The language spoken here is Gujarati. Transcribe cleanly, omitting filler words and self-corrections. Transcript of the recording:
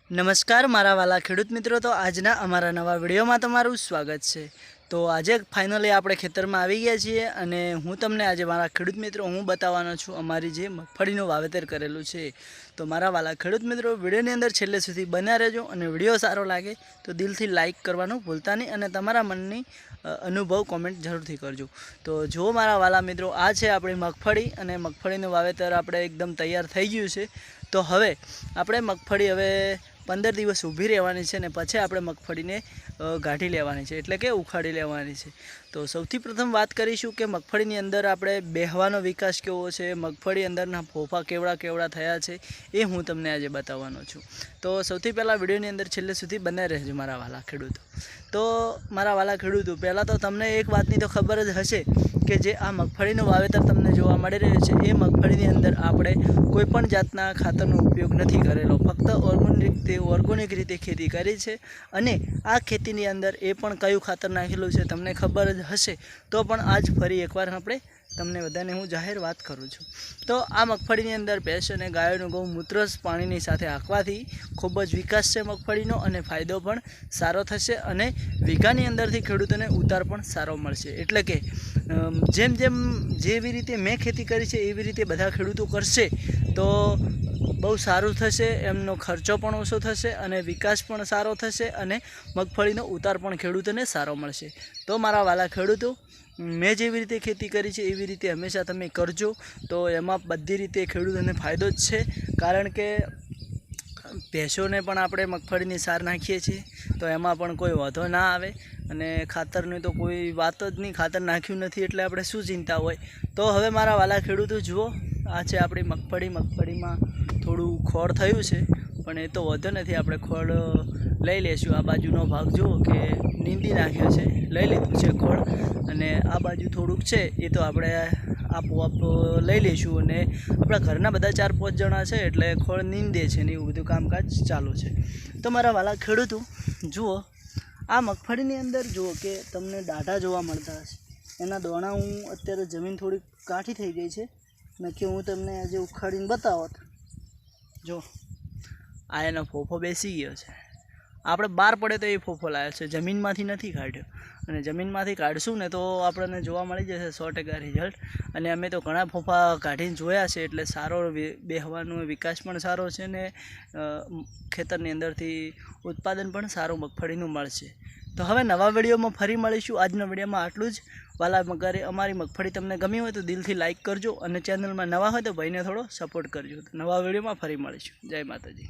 નમસ્કાર મારા વાલા ખેડૂત મિત્રો, તો આજના અમારા નવા વિડીયોમાં તમારું સ્વાગત છે। તો આજે ફાઇનલી આપણે ખેતરમાં આવી ગયા છીએ અને હું તમને આજે મારા ખેડૂત મિત્રો હું બતાવવાનો છું અમારી જે મગફળીનું વાવેતર કરેલું છે। તો મારા વાલા ખેડૂત મિત્રો, વિડીયોની અંદર છેલ્લે સુધી બન્યા રહેજો અને વિડીયો સારો લાગે તો દિલથી લાઇક કરવાનું ભૂલતા નહીં અને તમારા મનની અનુભવ કોમેન્ટ જરૂરથી કરજો। તો જો મારા વાલા મિત્રો, આ છે આપણી મગફળી અને મગફળીનું વાવેતર આપણે એકદમ તૈયાર થઈ ગયું છે। તો હવે આપણે મગફળી હવે 15 દિવસ ઊભી રહેવાની છે ને પછી આપણે મગફળીને ગાંઠી લેવાની છે, એટલે કે ઉખાડી લેવાની છે। તો સૌથી પ્રથમ વાત કરીશું કે મગફળીની અંદર આપણે બેહવાનો વિકાસ કેવો છે, મગફળી અંદરના ફોફા કેવડા થયા છે, એ હું તમને આજે બતાવવાનો છું। તો સૌથી પહેલાં વિડીયોની અંદર છેલ્લે સુધી બને રહેજો મારા વાલા ખેડૂતો। તો મારા વાલા ખેડૂતો, પહેલાં તો તમને એક વાતની તો ખબર જ હશે કે જે આ મગફળીનું વાવેતર તમને જોવા મળી રહ્યું છે એ મગફળીની અંદર આપણે કોઈપણ જાતના ખાતરનો ઉપયોગ નથી કરેલો, ફક્ત ઓર્ગોનિક રીતે ખેતી કરી છે। અને આ ખેતીની અંદર એ પણ કયું ખાતર નાખેલું છે તમને ખબર જ હશે, તો પણ આજ ફરી એકવાર આપણે તમને બધાને હું જાહેર વાત કરું છું। તો આ મગફળીની અંદર ભેંસ અને ગાયોનું ગૌમૂત્ર પાણીની સાથે હાંકવાથી ખૂબ જ વિકાસ છે મગફળીનો અને ફાયદો પણ સારો થશે અને વીઘાની અંદરથી ખેડૂતોને ઉતાર પણ સારો મળશે। એટલે કે જેવી રીતે મેં ખેતી કરી છે એવી રીતે બધા ખેડૂતો કરશે તો બહુ સારું થશે, એમનો ખર્ચો પણ ઓછો થશે અને વિકાસ પણ સારો થશે અને મગફળીનો ઉતાર પણ ખેડૂતોને સારો મળશે। તો મારા વાલા ખેડૂતો, મેં જેવી રીતે ખેતી કરી છે એવી રીતે હંમેશા તમે કરજો, તો એમાં બધી રીતે ખેડૂતોને ફાયદો જ છે। કારણ કે ભેંસોને પણ આપણે મગફળીની સાર નાખીએ છીએ તો એમાં પણ કોઈ વાંધો ના આવે અને ખાતરની તો કોઈ વાત જ નહીં, ખાતર નાખ્યું નથી એટલે આપણે શું ચિંતા હોય। તો હવે મારા વાલા ખેડૂતો જુઓ, આ છે આપણી મગફળીમાં થોડું ખોળ થયું છે પણ એ તો વધુ નથી, આપણે ખોળ લઈ લઈશું। આ બાજુનો ભાગ જુઓ કે નીંદી નાખ્યો છે, લઈ લીધું છે ખોળ, અને આ બાજુ થોડુંક છે એ તો આપણે આપોઆપ લઈ લઈશું અને આપણા ઘરના બધા 4-5 જણા છે એટલે ખોળ નીંદે છે ને એવું બધું કામકાજ ચાલુ છે। તો મારા વાલા ખેડૂતો જુઓ, આ મગફળીની અંદર જુઓ કે તમને દાઢા જોવા મળતા હશે, એના દોણા હું અત્યારે જમીન થોડી કાઠી થઈ ગઈ છે ને કે હું તમને આજે ઉખાડીને બતાવત। જો આ એનો ફોફો બેસી ગયો છે, આપણે બહાર પડે તો એ ફોફો લાવ્યો છે, જમીનમાંથી નથી કાઢ્યો, અને જમીનમાંથી કાઢશું ને તો આપણને જોવા મળી જશે 100% રિઝલ્ટ। અને અમે તો ઘણા ફોફા કાઢીને જોયા છે એટલે સારો બેહવાનો વિકાસ પણ સારો છે ને ખેતરની અંદરથી ઉત્પાદન પણ સારું મગફળીનું મળશે। તો હવે નવા વિડીયોમાં ફરી મળીશું। આજના વિડીયોમાં આટલું જ। વાલા અમારી મગફળી તમને ગમી હોય તો દિલથી લાઇક કરજો અને ચેનલમાં નવા હોય તો ભાઈને થોડો સપોર્ટ કરજો। તો નવા વિડીયોમાં ફરી મળીશું। જય માતાજી।